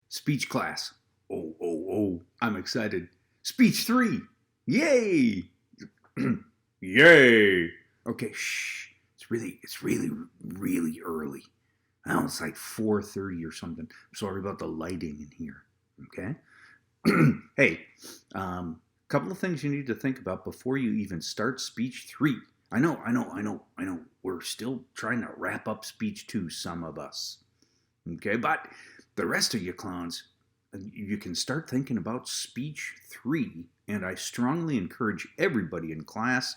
Speech class. Oh, oh, oh, I'm excited. Speech 3. Yay! Yay! Okay, shh. It's really early. Oh, it's like 4:30 or something. I'm sorry about the lighting in here. Okay? Hey, couple of things you need to think about before you even start speech 3. I know. We're still trying to wrap up speech 2, some of us. Okay, but the rest of you clowns, you can start thinking about speech 3, and I strongly encourage everybody in class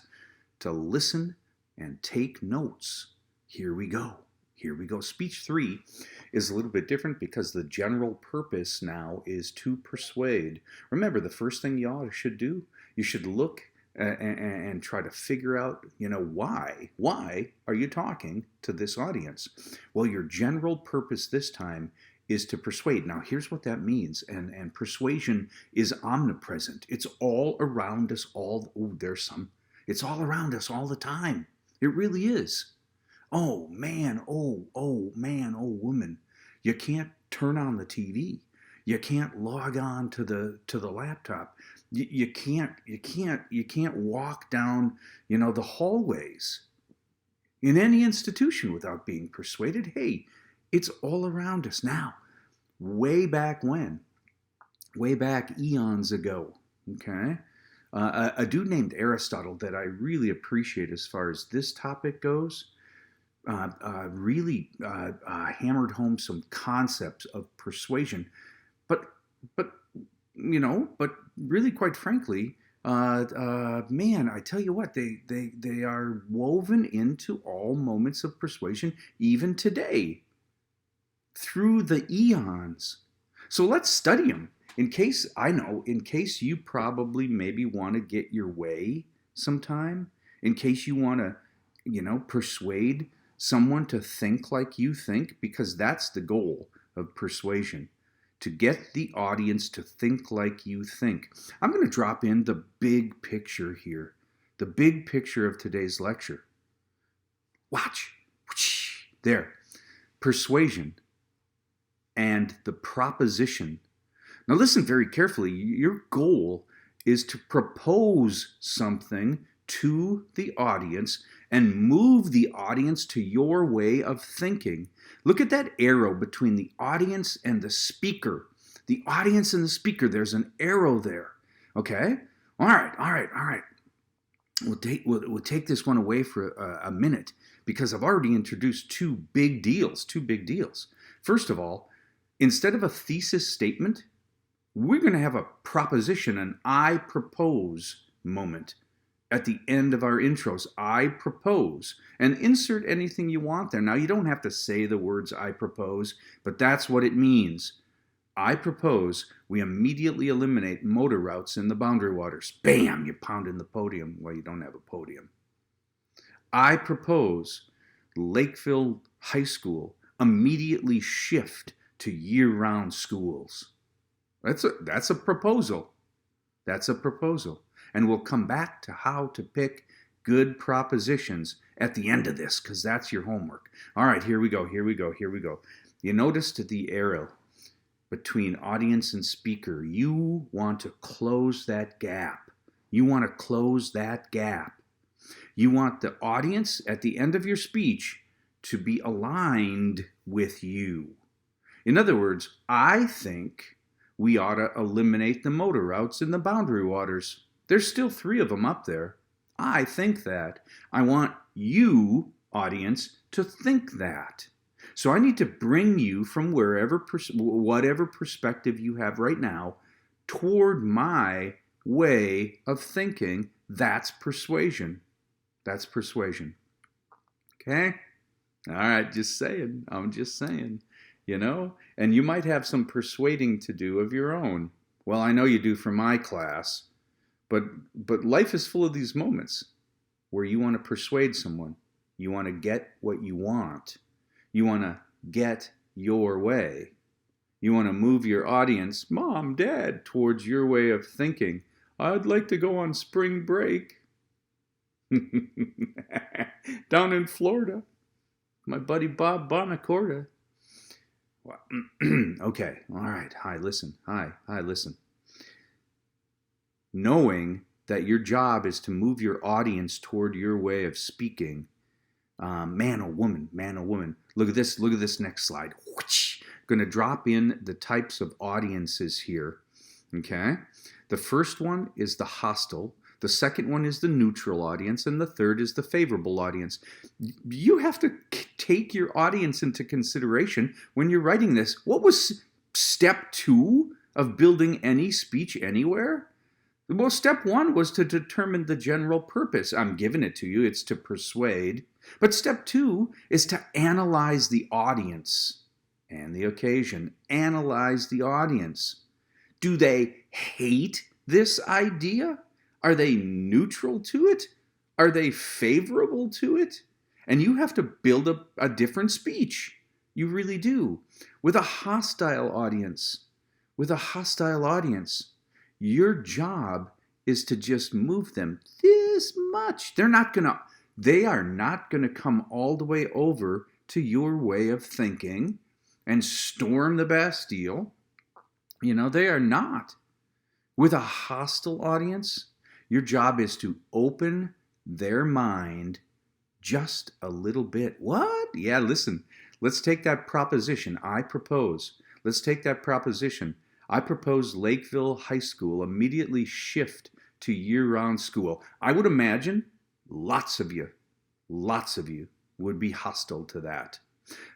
to listen and take notes. Here we go. Here we go. Speech 3 is a little bit different because the general purpose now is to persuade. Remember, the first thing y'all should do, you should look and try to figure out, why. Why are you talking to this audience? Well, your general purpose this time is to persuade. Now, here's what that means. And persuasion is omnipresent. It's all around us all. Oh, there's some. It's all around us all the time. It really is. Oh man, oh woman. You can't turn on the TV. You can't log on to the laptop. You can't walk down, the hallways in any institution without being persuaded. Hey, it's all around us now. Way back when? Way back eons ago. Okay? A dude named Aristotle that I really appreciate as far as this topic goes really hammered home some concepts of persuasion, but but but really, quite frankly, man, I tell you what, they are woven into all moments of persuasion, even today, through the eons. So let's study them. In case you probably maybe want to get your way sometime, in case you want to, persuade someone to think like you think, because that's the goal of persuasion, to get the audience to think like you think. I'm going to drop in the big picture here, the big picture of today's lecture. Watch. There. Persuasion and the proposition. Now listen very carefully. Your goal is to propose something to the audience and move the audience to your way of thinking. Look at that arrow between the audience and the speaker. The audience and the speaker, there's an arrow there. Okay? All right. We'll take this one away for a minute because I've already introduced two big deals. First of all, instead of a thesis statement, we're going to have a proposition, an I propose moment. At the end of our intros, I propose, and insert anything you want there. Now, you don't have to say the words I propose, but that's what it means. I propose we immediately eliminate motor routes in the boundary waters. Bam! You pound in the podium. Well, you don't have a podium. I propose Lakeville High School immediately shift to year-round schools. That's a proposal. That's a proposal. And we'll come back to how to pick good propositions at the end of this, because that's your homework. All right, here we go. You noticed the arrow between audience and speaker. You want to close that gap. You want the audience at the end of your speech to be aligned with you. In other words, I think we ought to eliminate the motor routes in the boundary waters. There's still 3 of them up there. I think that. I want you, audience, to think that. So I need to bring you from whatever perspective you have right now toward my way of thinking. That's persuasion. Okay? All right, just saying. I'm just saying. And you might have some persuading to do of your own. Well, I know you do for my class, but life is full of these moments where you want to persuade someone. You want to get what you want. You want to get your way. You want to move your audience, Mom, Dad, towards your way of thinking. I'd like to go on spring break down in Florida. My buddy Bob Bonacorda. Okay, all right. Hi, listen. Hi, listen. Knowing that your job is to move your audience toward your way of speaking, man or woman, man or woman. Look at this. Look at this next slide. Going to drop in the types of audiences here. Okay. The first one is the hostile. The second one is the neutral audience, and the third is the favorable audience. You have to take your audience into consideration when you're writing this. What was step 2 of building any speech anywhere? Well, step 1 was to determine the general purpose. I'm giving it to you, it's to persuade. But step 2 is to analyze the audience and the occasion. Analyze the audience. Do they hate this idea? Are they neutral to it? Are they favorable to it? And you have to build a different speech. You really do. With a hostile audience, your job is to just move them this much. They are not gonna come all the way over to your way of thinking and storm the Bastille. They are not. With a hostile audience, your job is to open their mind just a little bit. What? Yeah, listen. Let's take that proposition I propose. Let's take that proposition. I propose Lakeville High School immediately shift to year-round school. I would imagine lots of you would be hostile to that.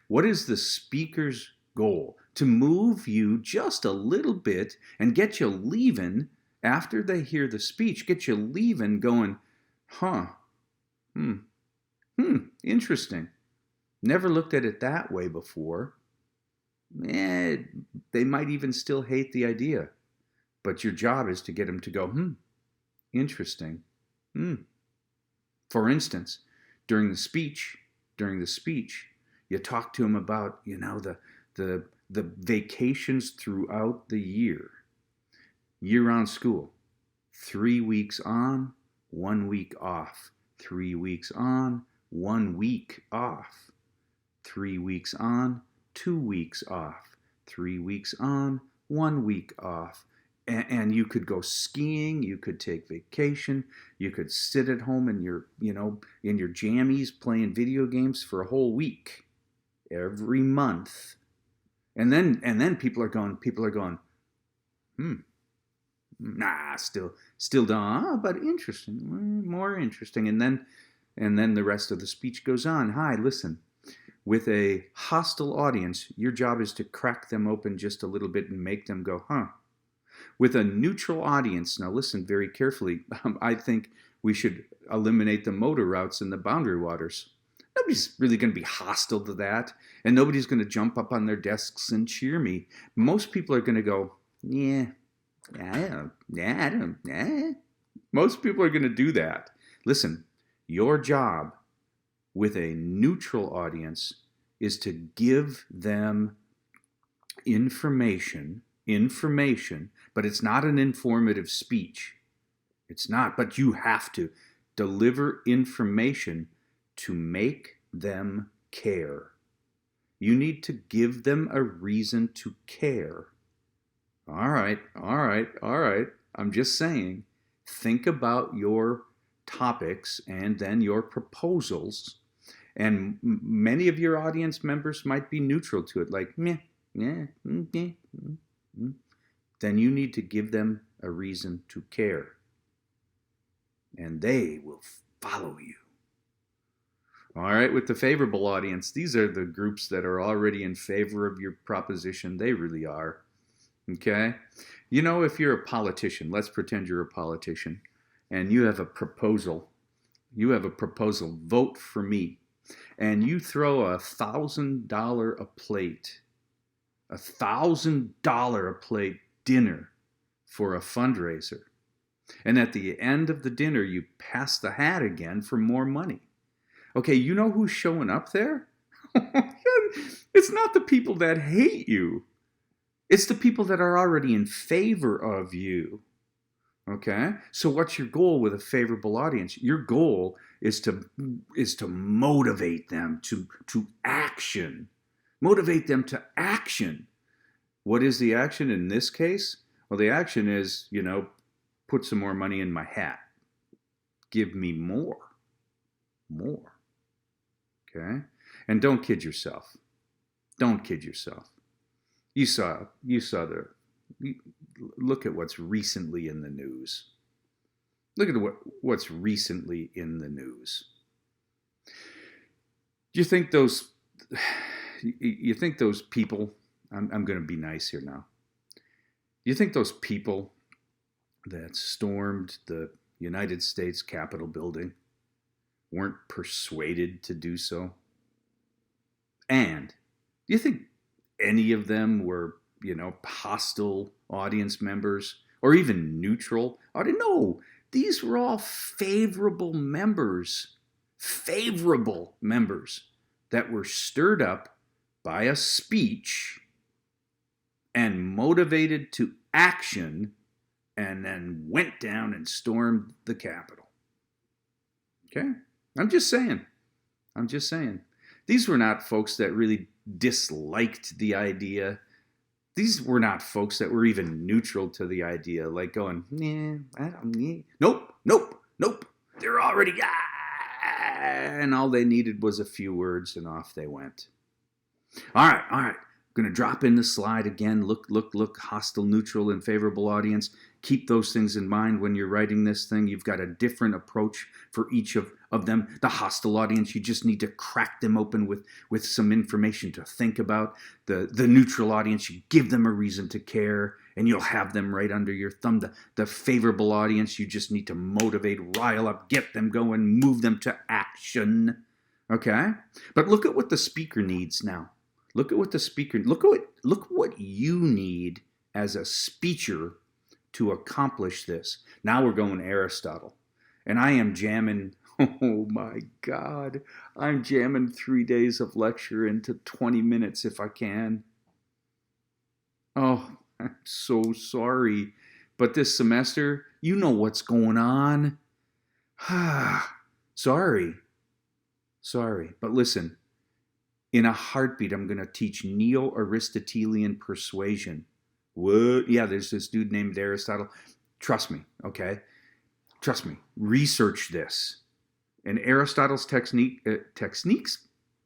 What is the speaker's goal? To move you just a little bit and get you leaving after they hear the speech, get you leaving going, interesting. Never looked at it that way before. They might even still hate the idea. But your job is to get them to go, interesting. For instance, during the speech, you talk to them about, the vacations throughout the year. Year-round school. 3 weeks on, 1 week off. 3 weeks on, 1 week off. 3 weeks on, 2 weeks off. 3 weeks on, 1 week off. And you could go skiing, you could take vacation, you could sit at home in your jammies playing video games for a whole week, every month. And then people are going, still don't, but interesting, more interesting. And then the rest of the speech goes on. Hi, listen. With a hostile audience, your job is to crack them open just a little bit and make them go, With a neutral audience, now listen very carefully, I think we should eliminate the motor routes and the boundary waters. Nobody's really going to be hostile to that, and nobody's going to jump up on their desks and cheer me. Most people are going to go, Most people are going to do that. Listen, your job with a neutral audience is to give them information, but it's not an informative speech. It's not, but you have to deliver information to make them care. You need to give them a reason to care. All right. I'm just saying, think about your topics and then your proposals. And many of your audience members might be neutral to it, like, Then you need to give them a reason to care. And they will follow you. All right, with the favorable audience, these are the groups that are already in favor of your proposition. They really are. Okay? If you're a politician, let's pretend you're a politician, and you have a proposal. Vote for me. And you throw $1,000 a plate, $1,000 a plate dinner for a fundraiser. And at the end of the dinner, you pass the hat again for more money. Okay, you know who's showing up there? It's not the people that hate you. It's the people that are already in favor of you. Okay? So what's your goal with a favorable audience? Your goal is to motivate them to action. Motivate them to action. What is the action in this case? Well, the action is, put some more money in my hat. Give me more. More. Okay? And don't kid yourself. Don't kid yourself. You saw look at what's recently in the news. Look at what's recently in the news. Do you think those people, I'm going to be nice here now. Do you think those people that stormed the United States Capitol building weren't persuaded to do so? And do you think any of them were, hostile audience members or even neutral? No, these were all favorable members that were stirred up by a speech and motivated to action and then went down and stormed the Capitol. Okay? I'm just saying. These were not folks that really disliked the idea. These were not folks that were even neutral to the idea, like going, nope. They're already, and all they needed was a few words, and off they went. All right. I'm going to drop in the slide again. Look, hostile, neutral, and favorable audience. Keep those things in mind when you're writing this thing. You've got a different approach for each of them. The hostile audience, you just need to crack them open with some information to think about. The neutral audience, you give them a reason to care, and you'll have them right under your thumb. The favorable audience, you just need to motivate, rile up, get them going, move them to action. Okay? But look at what the speaker needs now. Look what you need as a speecher to accomplish this. Now we're going Aristotle. And I am jamming, oh my God, I'm jamming 3 days of lecture into 20 minutes if I can. Oh, I'm so sorry. But this semester, you know what's going on. Sorry. But listen, in a heartbeat, I'm going to teach Neo-Aristotelian persuasion. What? Yeah, there's this dude named Aristotle. Trust me, okay? Trust me. Research this. And Aristotle's techniques,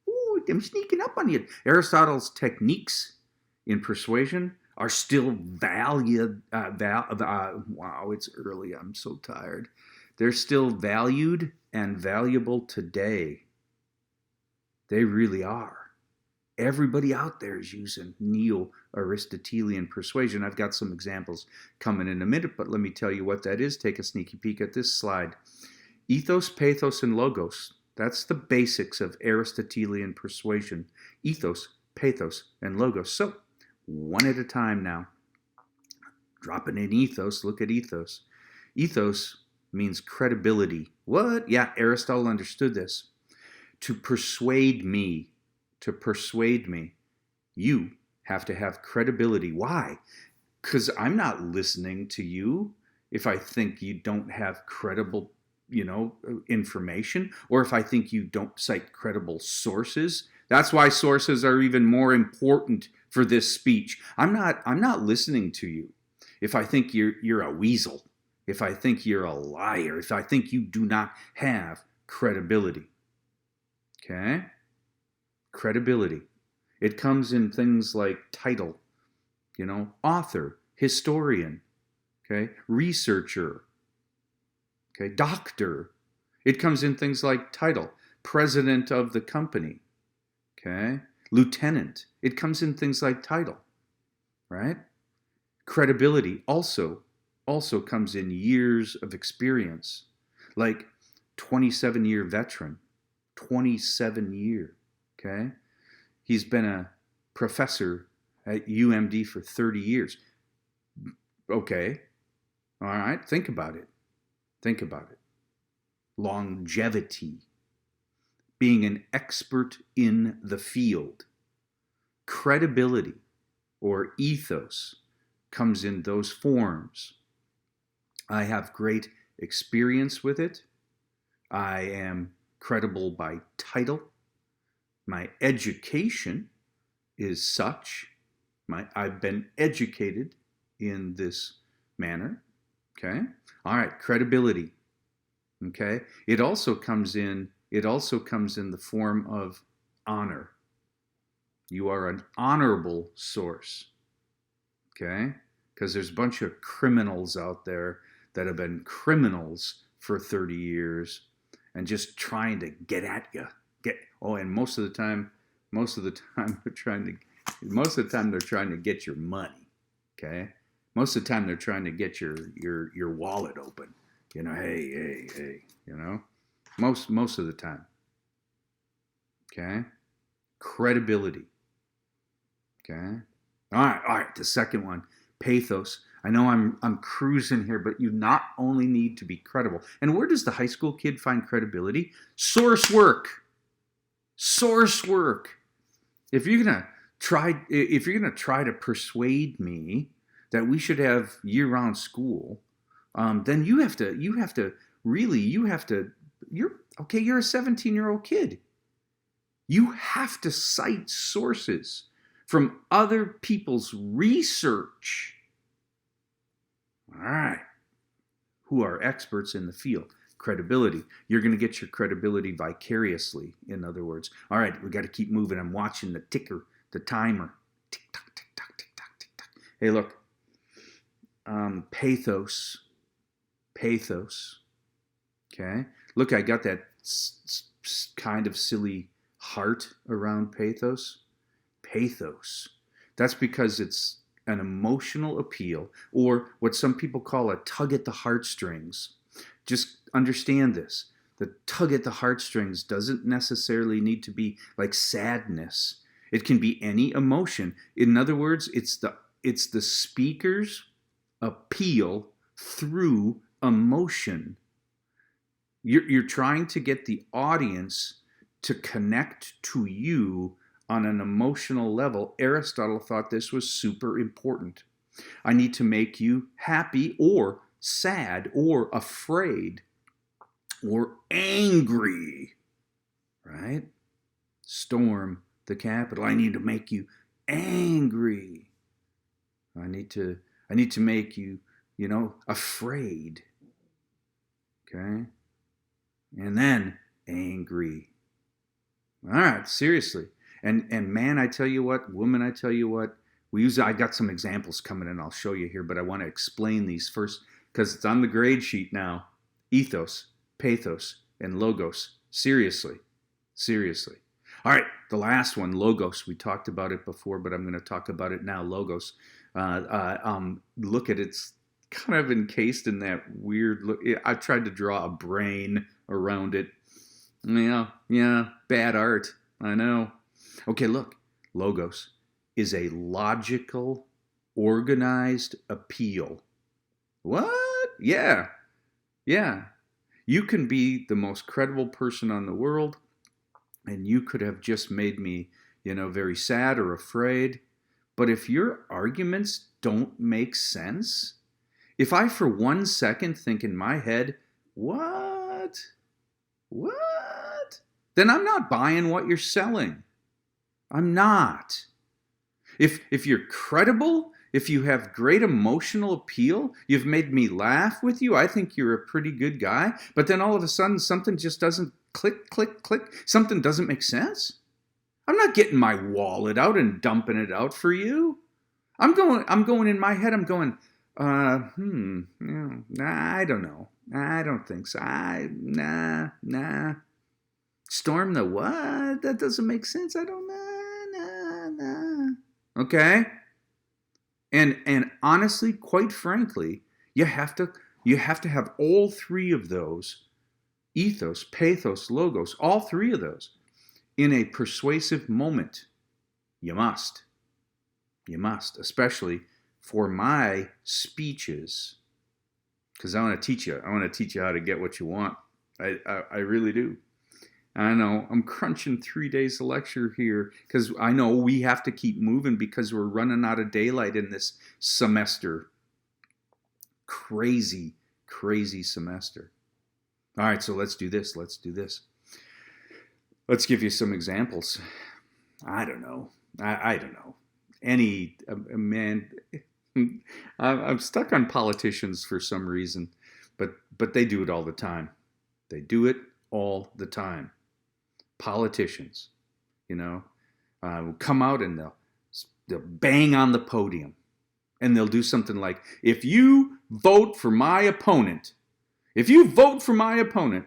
ooh, I'm sneaking up on you. Aristotle's techniques in persuasion are still valued. Wow, it's early. I'm so tired. They're still valued and valuable today. They really are. Everybody out there is using Neo-Aristotelian persuasion. I've got some examples coming in a minute, but let me tell you what that is. Take a sneaky peek at this slide. Ethos, pathos, and logos. That's the basics of Aristotelian persuasion. Ethos, pathos, and logos. So, one at a time now. Dropping in ethos, look at ethos. Ethos means credibility. What? Yeah, Aristotle understood this. To persuade me, you have to have credibility. Why? Because I'm not listening to you if I think you don't have credible, information, or if I think you don't cite credible sources. That's why sources are even more important for this speech. I'm not listening to you if I think you're a weasel, if I think you're a liar, if I think you do not have credibility. Okay? Credibility. It comes in things like title, author, historian, okay, researcher, okay, doctor. It comes in things like title, president of the company, okay, lieutenant. It comes in things like title, right? Credibility also comes in years of experience, like 27-year veteran, 27 year, okay? He's been a professor at UMD for 30 years. Okay. All right. Think about it. Longevity. Being an expert in the field. Credibility or ethos comes in those forms. I have great experience with it. I am credible by title. My education is such. I've been educated in this manner. Okay. All right. Credibility. Okay. It also comes in the form of honor. You are an honorable source. Okay. Because there's a bunch of criminals out there that have been criminals for 30 years and just trying to get at you. And most of the time they're trying to get your money. Okay? Most of the time they're trying to get your wallet open. Hey, Most of the time. Okay? Credibility. Okay? All right, the second one, pathos. I know I'm cruising here, but you not only need to be credible. And where does the high school kid find credibility? Source work. Source work. If you're gonna try to persuade me that we should have year-round school, then you're a 17-year-old kid. You have to cite sources from other people's research. All right. Who are experts in the field. Credibility. You're going to get your credibility vicariously, in other words. All right, we got to keep moving. I'm watching the ticker, the timer. Tick tock, tick tock, tick tock, tick tock. Hey, look. Pathos. Pathos. Okay. Look, I got that kind of silly heart around pathos. Pathos. That's because it's an emotional appeal, or what some people call a tug at the heartstrings. Just understand this. The tug at the heartstrings doesn't necessarily need to be like sadness. It can be any emotion. In other words, it's the speaker's appeal through emotion. You're trying to get the audience to connect to you on an emotional level. Aristotle thought this was super important. I need to make you happy or sad or afraid or angry, right? Storm the Capitol. I need to make you angry. I need to make you, afraid. Okay? And then angry. All right, seriously. And man, I tell you what, woman, I tell you what, I got some examples coming in, I'll show you here, but I want to explain these first because it's on the grade sheet now. Ethos, pathos, and logos. Seriously. All right, the last one, logos. We talked about it before, but I'm going to talk about it now. Logos. Look at it. It's kind of encased in that weird look. I tried to draw a brain around it. Yeah, bad art. I know. Okay, look. Logos is a logical, organized appeal. What? Yeah. You can be the most credible person on the world, and you could have just made me, very sad or afraid. But if your arguments don't make sense, if I for 1 second think in my head, what? Then I'm not buying what you're selling. I'm not. If you're credible, if you have great emotional appeal, you've made me laugh with you, I think you're a pretty good guy, but then all of a sudden something just doesn't click, something doesn't make sense. I'm not getting my wallet out and dumping it out for you. I'm going in my head, I'm going, I don't know. I don't think so. Nah. Storm the what? That doesn't make sense. I don't know. Nah. Okay? And honestly, quite frankly, you have to have all three of those, ethos, pathos, logos, all three of those in a persuasive moment. You must, especially for my speeches, because I want to teach you how to get what you want. I really do. I know I'm crunching 3 days of lecture here because I know we have to keep moving because we're running out of daylight in this semester. Crazy semester. All right, so let's do this. Let's give you some examples. I don't know. I don't know. Any man, I'm stuck on politicians for some reason, but they do it all the time. They do it all the time. Politicians, you know, will come out and they'll bang on the podium and they'll do something like, if you vote for my opponent, if you vote for my opponent,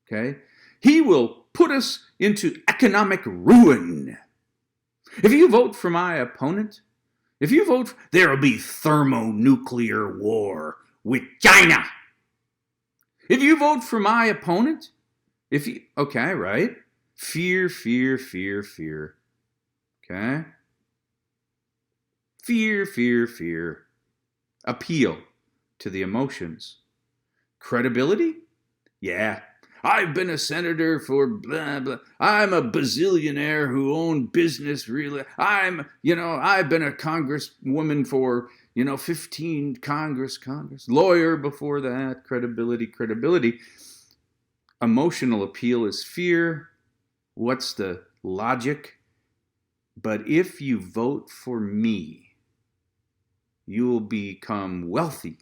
okay, he will put us into economic ruin. If you vote for my opponent, if you vote, there will be thermonuclear war with China. If you vote for my opponent, okay, right? Fear, fear, fear, fear. Okay? Fear, fear, fear. Appeal to the emotions. Credibility? Yeah. I've been a senator for blah, blah. I'm a bazillionaire who owned business really. I've been a congresswoman for, 15 Congress, lawyer before that. Credibility. Emotional appeal is fear. What's the logic? But if you vote for me, you will become wealthy.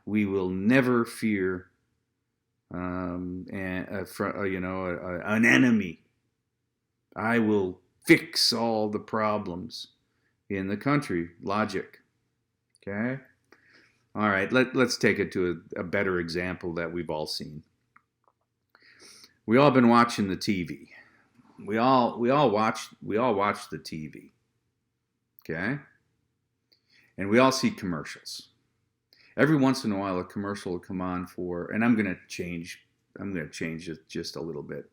We will never fear an enemy. I will fix all the problems in the country. Logic. Okay? All right, let's take it to a better example that we've all seen. We all been watching the TV. We all watch the TV. Okay? And we all see commercials. Every once in a while, a commercial will come on for, and I'm going to change it just a little bit.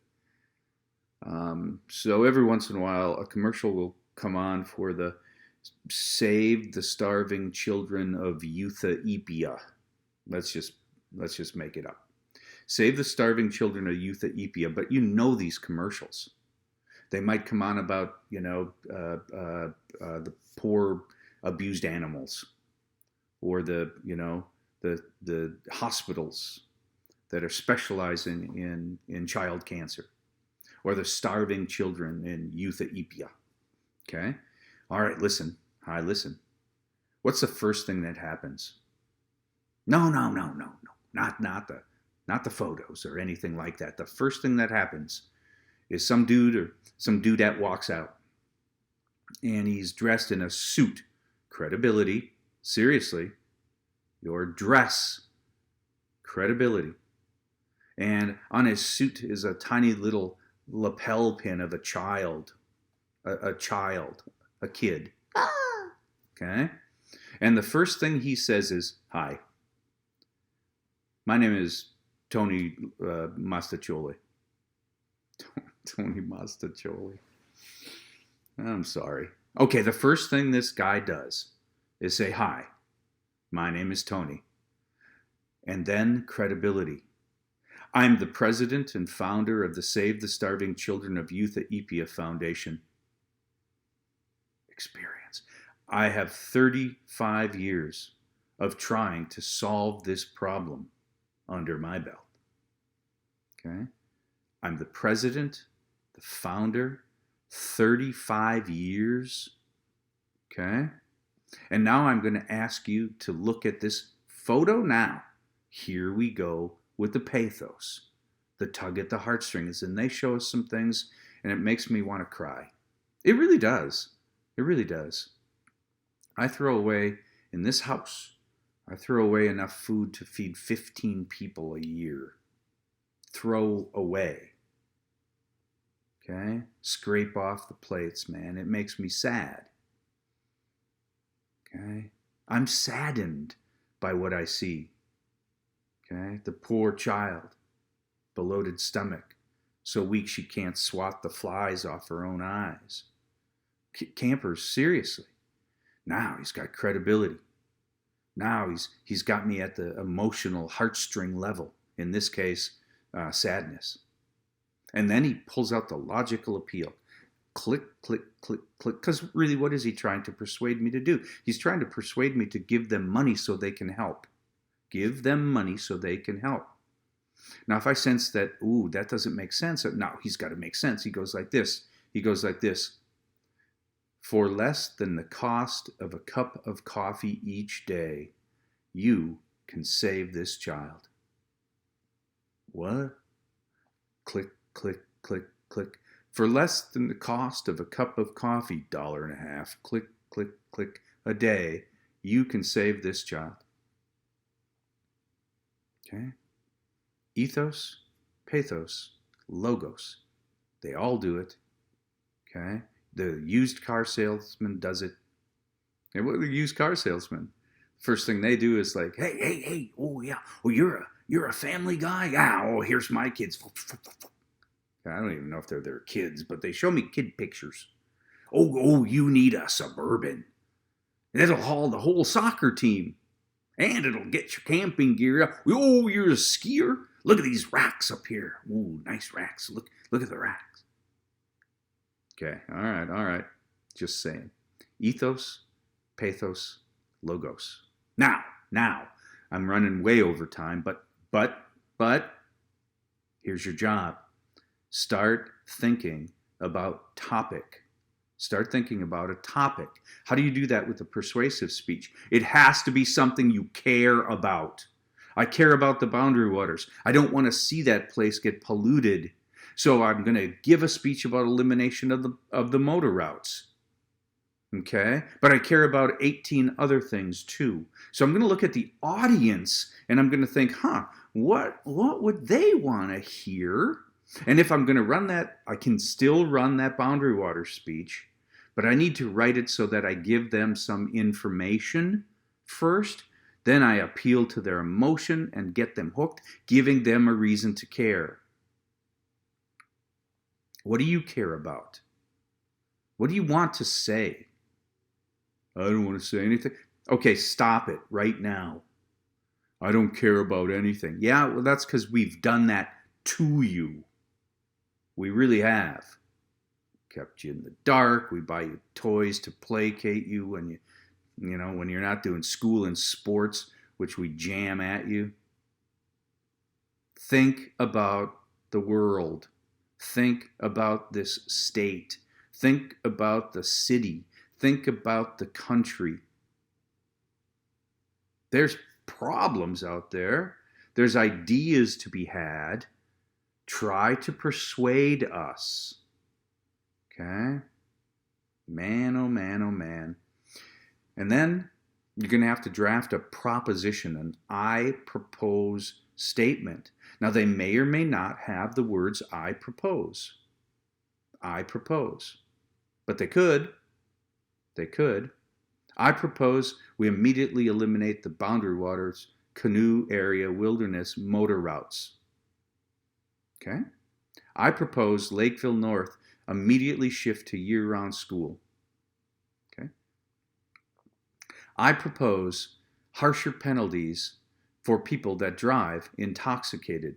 So every once in a while, a commercial will come on for the Save the Starving Children of Ethiopia. Let's just make it up. Save the Starving Children of Ethiopia. But these commercials. They might come on about, the poor abused animals, or the hospitals that are specializing in child cancer, or the starving children in Ethiopia. Okay? All right, listen. Hi, listen. What's the first thing that happens? No. Not the photos or anything like that. The first thing that happens is some dude or some dudette walks out, and he's dressed in a suit. Credibility. Seriously. Your dress. Credibility. And on his suit is a tiny little lapel pin of a child. A kid. Okay? And the first thing he says is, hi, my name is Tony Mastacholi. Tony Mastacholi. I'm sorry. Okay, the first thing this guy does is say, hi, my name is Tony. And then credibility. I'm the president and founder of the Save the Starving Children of Ethiopia Foundation. Experience. I have 35 years of trying to solve this problem under my belt. Okay? I'm the president, the founder, 35 years. Okay? And now I'm going to ask you to look at this photo now. Here we go with the pathos, the tug at the heartstrings. And they show us some things, and it makes me want to cry. It really does. It really does. I throw away, in this house, I throw away enough food to feed 15 people a year. Throw away. Okay? Scrape off the plates, man. It makes me sad. Okay? I'm saddened by what I see. Okay? The poor child, bloated stomach, so weak she can't swat the flies off her own eyes. Campers, seriously. Now he's got credibility. Now he's got me at the emotional heartstring level. In this case, sadness. And then he pulls out the logical appeal. Click, click, click, click. Because really, what is he trying to persuade me to do? He's trying to persuade me to give them money so they can help. Give them money so they can help. Now, if I sense that, that doesn't make sense. No, he's got to make sense. He goes like this. He goes like this. For less than the cost of a cup of coffee each day, you can save this child. What? Click, click, click, click. For less than the cost of a cup of coffee, $1.50, click, click, click, a day, you can save this child. Okay? Ethos, pathos, logos. They all do it. Okay? The used car salesman does it. And what are the used car salesman? First thing they do is like, hey, oh yeah, oh you're a family guy? Yeah, oh here's my kids. I don't even know if they're their kids, but they show me kid pictures. Oh, you need a Suburban. It'll haul the whole soccer team. And it'll get your camping gear up. Oh, you're a skier? Look at these racks up here. Ooh, nice racks. Look at the racks. Okay, all right. Just saying. Ethos, pathos, logos. Now, I'm running way over time, but here's your job. Start thinking about topic. Start thinking about a topic. How do you do that with a persuasive speech? It has to be something you care about. I care about the boundary waters. I don't want to see that place get polluted. So I'm going to give a speech about elimination of the motor routes. Okay? But I care about 18 other things too. So I'm going to look at the audience and I'm going to think, what would they want to hear? And if I'm going to run that, I can still run that boundary water speech, but I need to write it so that I give them some information first. Then I appeal to their emotion and get them hooked, giving them a reason to care. What do you care about? What do you want to say? I don't want to say anything. Okay, stop it right now. I don't care about anything. Yeah, well, that's because we've done that to you. We really have. Kept you in the dark. We buy you toys to placate you when when you're not doing school and sports, which we jam at you. Think about the world. Think about this state. Think about the city. Think about the country. There's problems out there. There's ideas to be had. Try to persuade us. Okay? Man, oh man, oh man. And then you're going to have to draft a proposition, an I propose statement. Now, they may or may not have the words I propose. I propose. But they could. They could. I propose we immediately eliminate the boundary waters, canoe area, wilderness, motor routes. Okay? I propose Lakeville North immediately shift to year-round school. Okay? I propose harsher penalties for people that drive intoxicated.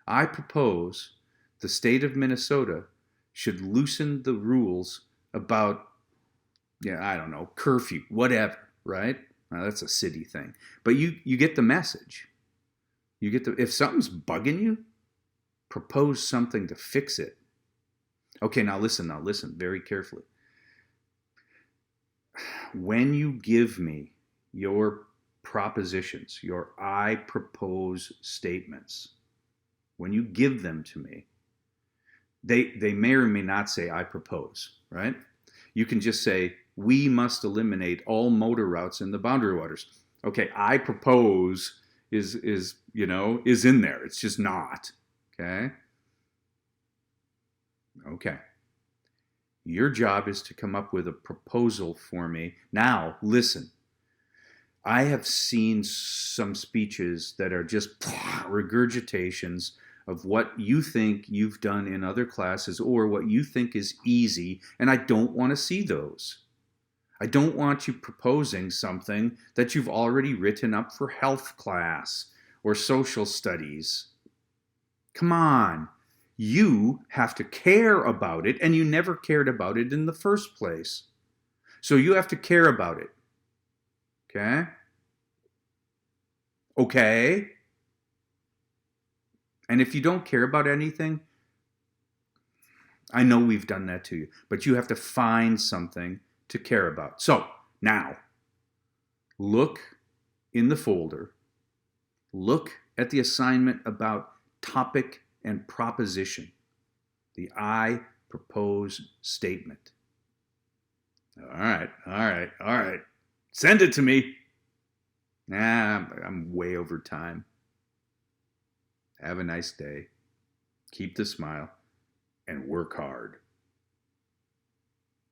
I propose the state of Minnesota should loosen the rules about, curfew, whatever, right? Now, that's a city thing. But you get the message. If something's bugging you, propose something to fix it. Okay, now listen very carefully. When you give me your propositions, your I propose statements, when you give them to me, they may or may not say I propose, right? You can just say, we must eliminate all motor routes in the boundary waters. Okay, I propose is in there. It's just not. Okay? Okay. Your job is to come up with a proposal for me. Now, listen. I have seen some speeches that are just regurgitations of what you think you've done in other classes or what you think is easy, and I don't want to see those. I don't want you proposing something that you've already written up for health class or social studies. Come on. You have to care about it, and you never cared about it in the first place. So you have to care about it. Okay? Okay? And if you don't care about anything, I know we've done that to you, but you have to find something to care about. So now, look in the folder, look at the assignment about topic and proposition, the I propose statement. All right. Send it to me. I'm way over time. Have a nice day. Keep the smile and work hard.